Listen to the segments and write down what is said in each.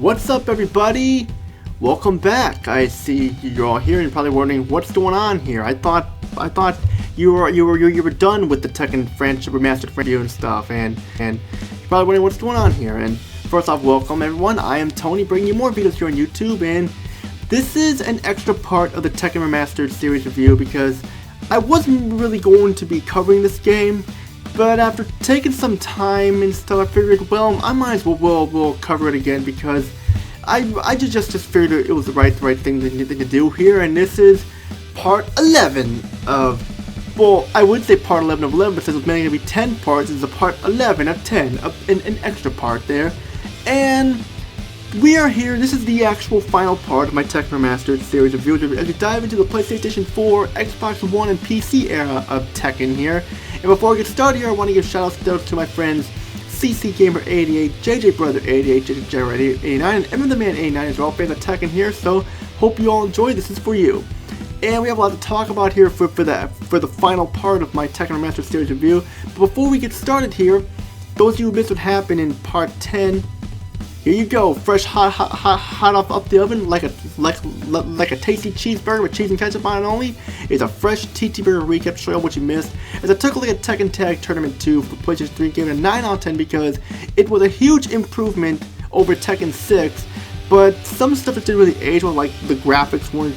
What's up, everybody? Welcome back. I see you're all here and you're probably wondering what's going on here. I thought you were done with the Tekken franchise remastered review and stuff, and you're probably wondering what's going on here. And first off, welcome everyone. I am Tony, bringing you more videos here on YouTube, and this is an extra part of the Tekken Remastered series review because I wasn't really going to be covering this game. But after taking some time and stuff, I figured, well, I might as well we'll cover it again because I just figured it was the right thing to do here. And this is part 11 of, well, I would say part 11 of 11, but since it's mainly going to be 10 parts, it's a part 11 of 10, an extra part there. And we are here. This is the actual final part of my Tekken Remastered series review as we dive into the PlayStation 4, Xbox One, and PC era of Tekken here. And before we get started here, I want to give shoutouts to my friends CCGamer88, JJBrother88, JJGener89, and MTheMan89 as well, fans of Tekken here, so hope you all enjoy. This is for you. And we have a lot to talk about here for the final part of my Tekken Remastered series review. But before we get started here, those of you who missed what happened in part 10, here you go, fresh hot off the oven, like a tasty cheeseburger with cheese and ketchup on it only. It's a fresh TTBurger recap to show you what you missed. As I took a look at Tekken Tag Tournament 2 for PlayStation 3, gave it a 9 out of 10 because it was a huge improvement over Tekken 6. But some stuff that didn't really age well, like the graphics were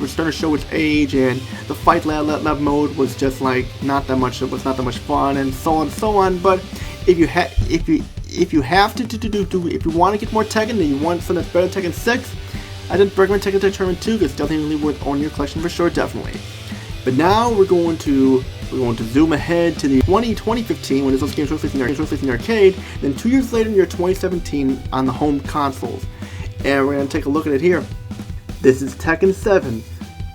starting to show its age, and the fight lab mode was just like not that much fun, and so on. But if you want to get more Tekken and you want something that's better than Tekken 6, I didn't recommend Tekken Tag Tournament 2 because it's definitely worth owning your collection for sure, definitely. But now we're going to zoom ahead to the 2015 when this game was released in the arcade, then 2 years later in the year 2017 on the home consoles. And we're going to take a look at it here. This is Tekken 7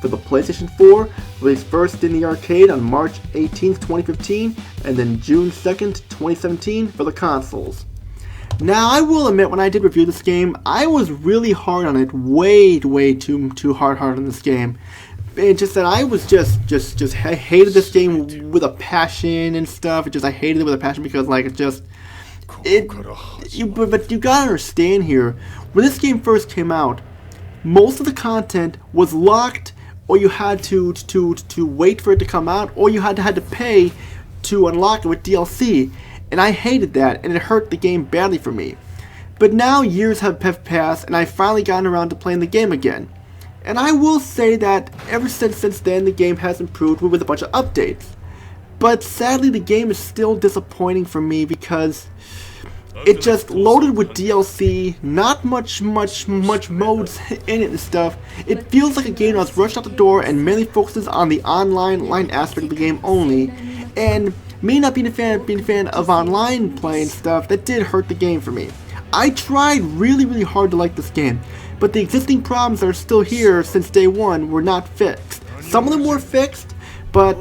for the PlayStation 4, released first in the arcade on March 18th, 2015, and then June 2nd, 2017 for the consoles. Now, I will admit, when I did review this game, I was really hard on it, way too hard on this game. And just that I was I hated this game with a passion and stuff. I hated it with a passion because, like, but you gotta understand here, when this game first came out, most of the content was locked, or you had to wait for it to come out, or you had to pay to unlock it with DLC, and I hated that, and it hurt the game badly for me. But now years have passed, and I've finally gotten around to playing the game again. And I will say that ever since then, the game has improved with a bunch of updates. But sadly, the game is still disappointing for me because it just loaded with DLC, not much modes in it and stuff. It feels like a game that was rushed out the door and mainly focuses on the online aspect of the game only. And me not being a fan of online play and stuff, that did hurt the game for me. I tried really hard to like this game, but the existing problems that are still here since day one were not fixed. Some of them were fixed, but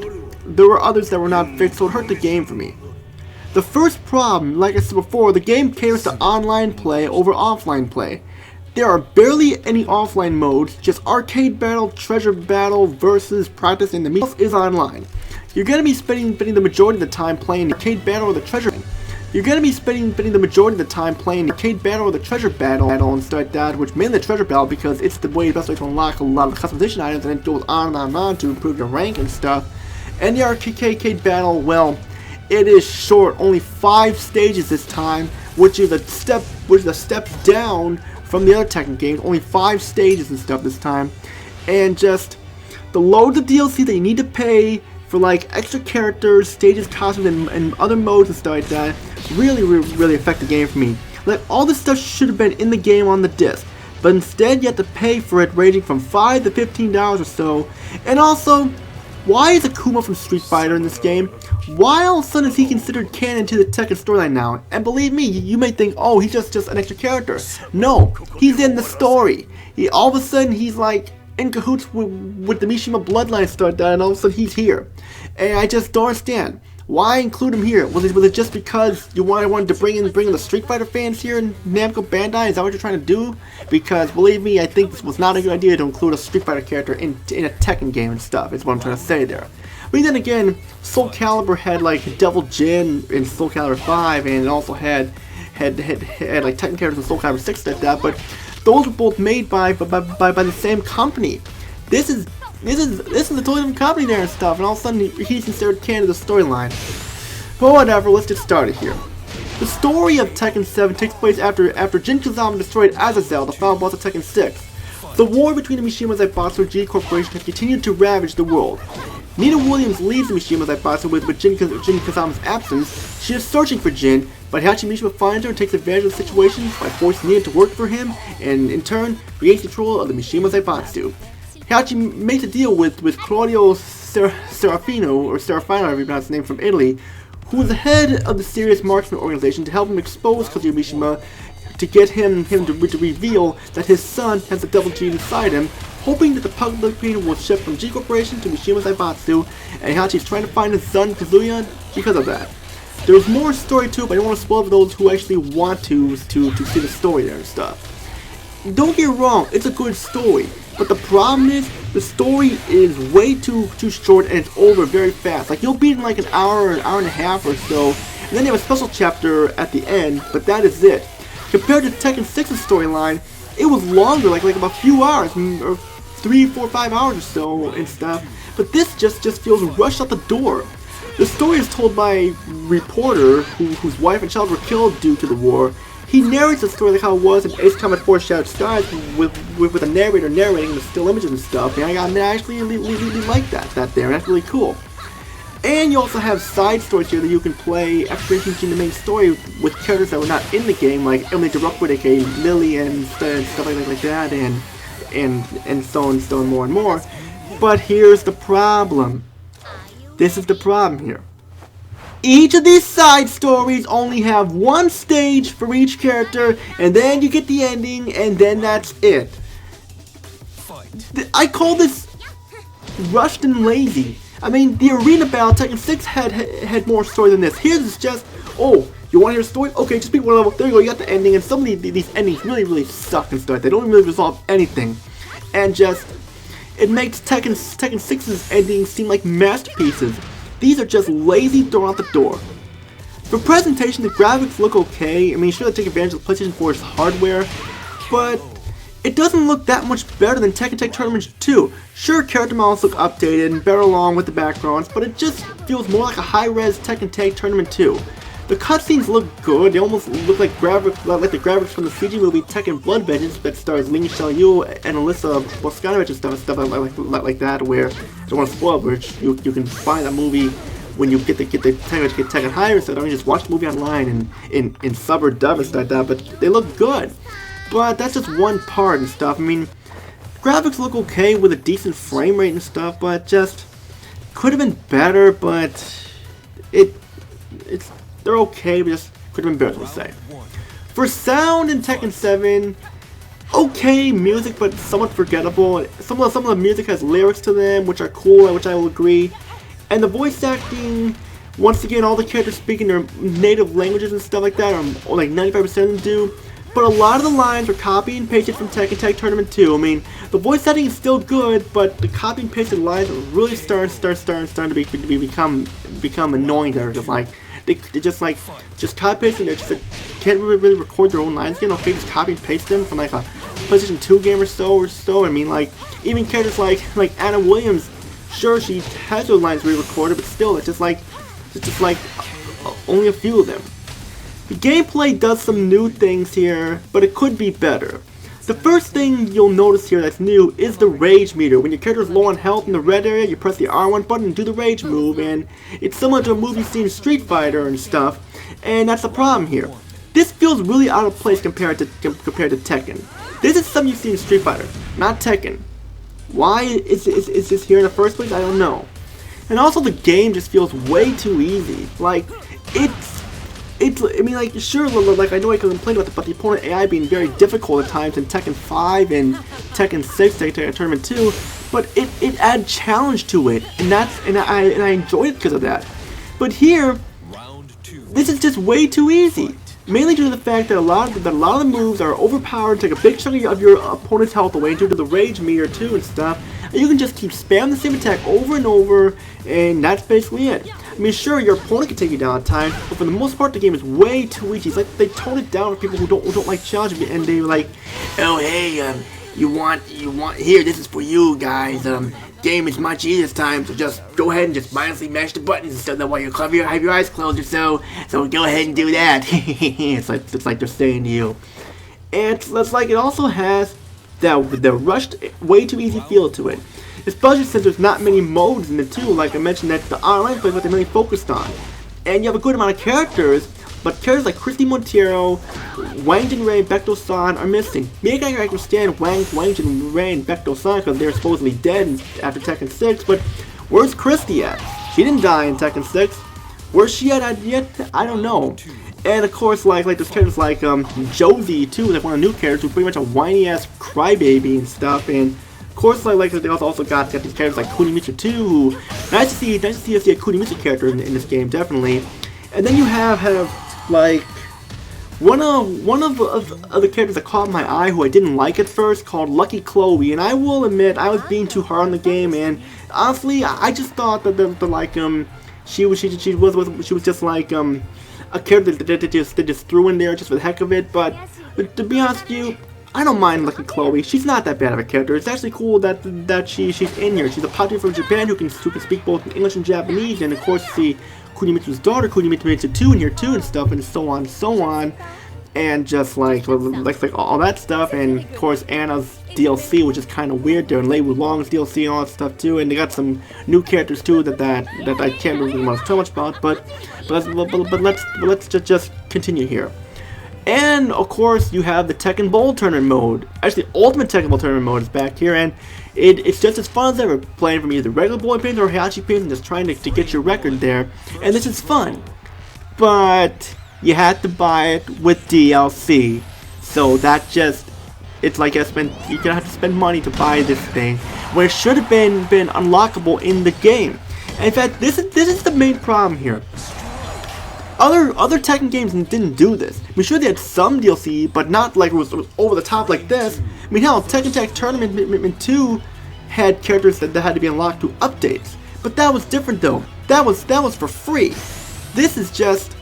there were others that were not fixed, so it hurt the game for me. The first problem, like I said before, the game caters to online play over offline play. There are barely any offline modes, just arcade battle, treasure battle, versus practice, and the meat is online. You're going to be spending the majority of the time playing the arcade battle or the treasure battle. You're going to be spending the majority of the time playing the arcade battle or the treasure battle and stuff like that, which mainly the treasure battle because it's the best way to unlock a lot of customization items, and it goes on and on to improve your rank and stuff. And the arcade battle, well, it is short, only 5 stages this time, which is a step down from the other Tekken games. Only 5 stages and stuff this time, and just the loads of DLC that you need to pay for, like extra characters, stages, costumes, and other modes and stuff like that, really affect the game for me. Like, all this stuff should have been in the game on the disc, but instead you have to pay for it, ranging from $5 to $15 or so. And also, why is Akuma from Street Fighter in this game? Why all of a sudden is he considered canon to the Tekken storyline now? And believe me, you may think, oh, he's just an extra character. No, he's in the story. All of a sudden he's like in cahoots with the Mishima bloodline stuff like that, and all of a sudden he's here. And I just don't understand. Why include him here? Was it just because you wanted to bring in the Street Fighter fans here in Namco Bandai? Is that what you're trying to do? Because believe me, I think this was not a good idea to include a Street Fighter character in a Tekken game and stuff, is what I'm trying to say there. But then again, Soul Calibur had like Devil Jin in Soul Calibur 5, and it also had had like Tekken characters and Soul Calibur 6 like that, but those were both made by the same company. This is a totally different company there and stuff, and all of a sudden he's considered canon to the storyline. But whatever, let's get started here. The story of Tekken 7 takes place after Jin Kazama destroyed Azazel, the final boss of Tekken 6. The war between the Mishima Zaibatsu and G Corporation has continued to ravage the world. Nina Williams leaves the Mishima Zaibatsu with Jin Kazama's absence. She is searching for Jin, but Heihachi Mishima finds her and takes advantage of the situation by forcing Nina to work for him, and in turn, regains control of the Mishima Zaibatsu. Heihachi makes a deal with Claudio Serafino, however you pronounce his name, from Italy, who is the head of the serious marksman organization, to help him expose Kazuya Mishima, to get him to reveal that his son has the devil gene inside him, hoping that the public opinion will shift from G Corporation to Mishima Zaibatsu, and Heihachi is trying to find his son Kazuya because of that. There's more story to it, but I don't want to spoil for those who actually want to see the story there and stuff. Don't get me wrong, it's a good story, but the problem is, the story is way too short and it's over very fast. Like, you'll beat in like an hour and a half or so, and then you have a special chapter at the end, but that is it. Compared to Tekken 6's storyline, it was longer, like about a few hours, or 3, 4, 5 hours or so and stuff, but this just feels rushed out the door. The story is told by a reporter whose wife and child were killed due to the war. He narrates the story like how it was in Ace Combat 4 Shattered Skies with a narrator narrating the still images and stuff. And I actually really like that there. That's really cool. And you also have side stories here that you can play after finishing the main story with characters that were not in the game, like Emily DeRockwood, aka Lily, and stuff like that, and so on more and more. But here's the problem. This is the problem here. Each of these side stories only have one stage for each character, and then you get the ending, and then that's it. I call this rushed and lazy. I mean, the arena battle Tekken 6 had more story than this. Here's is just, oh, you want to hear a story? Okay, just beat one level. There you go, you got the ending, and some of these endings really suck and stuff. They don't really resolve anything, and just, it makes Tekken 6's endings seem like masterpieces. These are just lazy thrown out the door. For presentation, the graphics look okay. I mean, sure, they take advantage of the PlayStation 4's hardware, but it doesn't look that much better than Tekken Tag Tournament 2. Sure, character models look updated and better along with the backgrounds, but it just feels more like a high-res Tekken Tag Tournament 2. The cutscenes look good. They almost look like the graphics from the CG movie Tekken Blood Vengeance that stars Ling Xiaoyu and Alyssa Boskanovich and stuff like that, where I don't want to spoil, which you can find that movie when you get Tekken Higher, so don't just watch the movie online in sub or dub and stuff like that, but they look good. But that's just one part and stuff. I mean, graphics look okay with a decent frame rate and stuff, but just could have been better, but they're okay, but just could have been better, let's say. For sound in Tekken 7, okay music, but somewhat forgettable. Some of the music has lyrics to them, which are cool, which I will agree. And the voice acting, once again, all the characters speaking their native languages and stuff like that, or like 95% of them do. But a lot of the lines are copy and pasted from Tekken Tag Tournament 2. I mean, the voice acting is still good, but the copy and pasted lines are really starting to become annoying there. Just like they just copy paste and they just can't really record their own lines again. Okay, just copy and paste them from like a PlayStation 2 game or so. I mean, like even characters like Anna Williams, sure she has her lines re-recorded, but still it's just like only a few of them. The gameplay does some new things here, but it could be better. The first thing you'll notice here that's new is the rage meter. When your character is low on health in the red area, you press the R1 button and do the rage move, and it's similar to a movie scene in Street Fighter and stuff, and that's the problem here. This feels really out of place compared to Tekken. This is something you see in Street Fighter, not Tekken. Why is this here in the first place? I don't know. And also the game just feels way too easy. Like, I mean, like, sure, like, I know I can complain about the opponent AI being very difficult at times in Tekken 5 and Tekken 6, Tekken Tournament 2, but it adds challenge to it, and I enjoyed it because of that. But here, this is just way too easy, mainly due to the fact that a lot of the moves are overpowered, take a big chunk of your opponent's health away due to the rage meter too and stuff. you can just keep spamming the same attack over and over, and that's basically it. I mean, sure, your opponent can take you down at times, but for the most part, the game is way too easy. It's like they tone it down for people who don't like challenging, and they like, oh hey, you want here, this is for you guys. Game is much easier this time, so just go ahead and just mindlessly mash the buttons so that while you're clever, have your eyes closed or so go ahead and do that. it's like they're saying to you. And it's like it also has the rushed, way too easy feel to it. Especially since there's not many modes in it too, like I mentioned that the online play is what they really focused on. And you have a good amount of characters, but characters like Christy Montero, Wang Jinrei, Baekdo-san are missing. Maybe I can understand Wang Jinrei and Baekdo-san because they're supposedly dead after Tekken 6, but where's Christy at? She didn't die in Tekken 6. Where's she at yet? I don't know. And of course, like there's characters like Josie too, like one of the new characters who's pretty much a whiny ass crybaby and stuff. And of course, like they also got these characters like Kunimitsu too, who nice to see a Kunimitsu character in this game, definitely. And then you have like one of the characters that caught my eye, who I didn't like at first, called Lucky Chloe. And I will admit, I was being too hard on the game, and honestly, I just thought that she was just like a character that they just threw in there just for the heck of it. But to be honest with you, I don't mind Lucky Chloe. She's not that bad of a character. It's actually cool that she's in here. She's a popular from Japan who can speak both English and Japanese, and of course see Kunimitsu's daughter, Kunimitsu 2, in here too and stuff, and so on, and just like all that stuff. And of course Anna's DLC, which is kind of weird there, and Lei Wulong's DLC and all that stuff too. And they got some new characters too that I can't really want to tell much about, but let's just continue here. And of course you have the Tekken Bowl Tournament mode. Actually, Ultimate Tekken Bowl Tournament mode is back here, and it's just as fun as ever, playing from either regular boy pins or Heihachi pins and just trying to get your record there. And this is fun, but you had to buy it with DLC, so that just, it's like you're gonna have to spend money to buy this thing, where it should have been unlockable in the game. And in fact, this is the main problem here. Other Tekken games didn't do this. I mean, sure, they had some DLC, but not like it was over the top like this. I mean, hell, Tekken Tag Tournament 2 had characters that had to be unlocked through updates, but that was different though. That was for free. This is just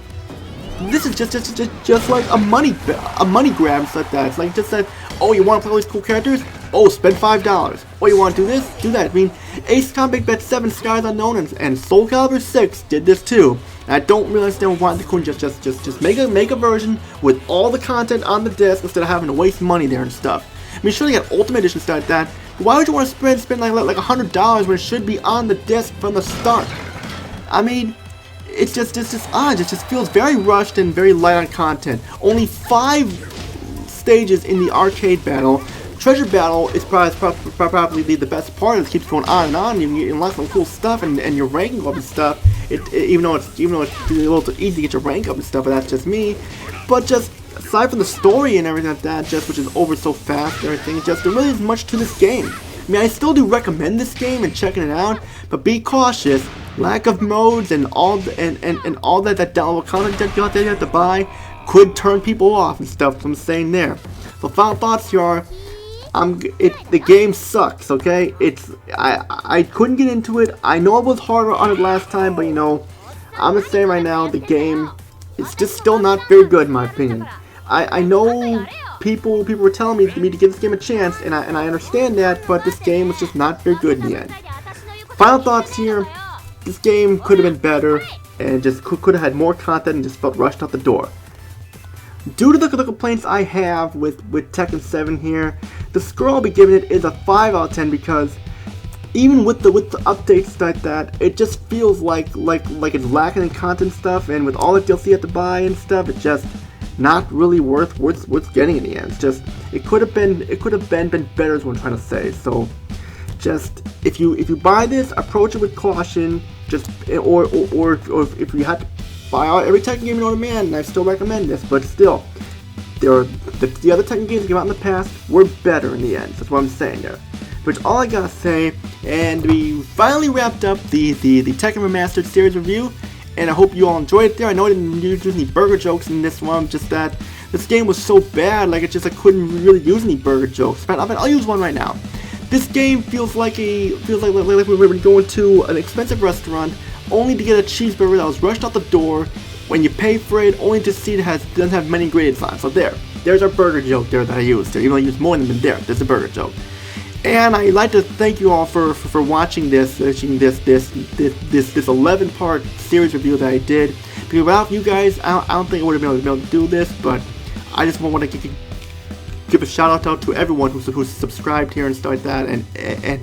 like a money grab, like that. It's like just that. Oh, you want to play all these cool characters? Oh, spend $5. Oh, you want to do this? Do that. I mean, Ace Combat Bet 7, Skies Unknown, and Soul Calibur 6 did this too. And I don't really understand why they couldn't just make a version with all the content on the disc instead of having to waste money there and stuff. I mean, sure, they got Ultimate Edition stuff like that, but why would you want to spend like $100 when it should be on the disc from the start? I mean, it's just odd. It just feels very rushed and very light on content. Only 5 stages in the arcade battle. Treasure Battle is probably the best part. It keeps going on, and you unlock some cool stuff, and you're ranking up and stuff. Even though it's a little easy to get your rank up and stuff, but that's just me. But just aside from the story and everything like that, which is over so fast and everything, there really isn't much to this game. I mean, I still do recommend this game and checking it out, but be cautious. Lack of modes and all that downloadable content that you have to buy could turn people off and stuff. So I'm saying there. So final thoughts here are, the game sucks, okay? I couldn't get into it. I know I was harder on it last time, but you know, I'm just saying right now, the game is just still not very good in my opinion. I know people were telling me to give this game a chance, and I understand that, but this game was just not very good in the end. Final thoughts here, this game could have been better, and just could have had more content and just felt rushed out the door. Due to the complaints I have with Tekken 7 here, the score I'll be giving it is a 5 out of 10 because even with the updates like that, it just feels like it's lacking in content stuff, and with all the DLC you have to buy and stuff, it's just not really worth getting in the end. It's just it could have been better is what I'm trying to say. So just if you buy this, approach it with caution. Just or if you had to buy out every Tekken game on demand, and I still recommend this, but still, the other Tekken games that came out in the past were better in the end. That's what I'm saying there. Which all I gotta say, and we finally wrapped up the Tekken Remastered series review, and I hope you all enjoyed it there. I know I didn't use any burger jokes in this one, just that this game was so bad, like I couldn't really use any burger jokes. But I'll use one right now. This game feels like we were going to an expensive restaurant only to get a cheeseburger that was rushed out the door. When you pay for it, only to see it doesn't have many ingredients on it. So there's our burger joke there that I used there. Even though I used more than there's a burger joke. And I'd like to thank you all for watching this 11-part series review that I did. Because without you guys, I don't think I would have been able to do this. But I just want to give a shout out to everyone who's subscribed here and stuff like that, and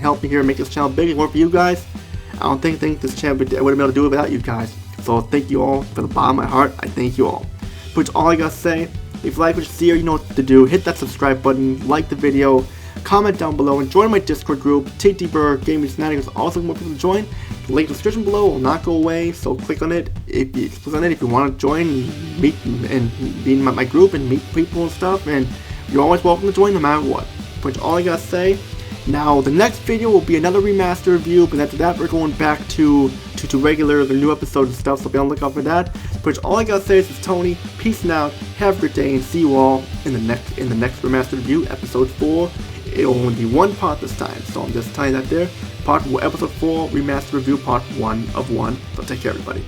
helped me here make this channel big. If it weren't for you guys, I don't think this channel I would have been able to do it without you guys. So thank you all from the bottom of my heart. I thank you all. But all I gotta say, if you like what you see or you know what to do, hit that subscribe button, like the video, comment down below, and join my Discord group, TTBurger Gaming Shenanigans. Also, more people to join. The link in the description below will not go away, so click on it. If you want to join, meet and be in my group and meet people and stuff, and you're always welcome to join no matter what. But all I gotta say. Now, the next video will be another remaster review, but after that, we're going back to regular, the new episodes and stuff, so be on the lookout for that. But all I gotta say is, it's Tony, peace out, have a good day, and see you all in the next remaster review, episode 4. It'll only be one part this time, so I'm just telling you that there. Episode 4, remaster review, part 1 of 1. So take care, everybody.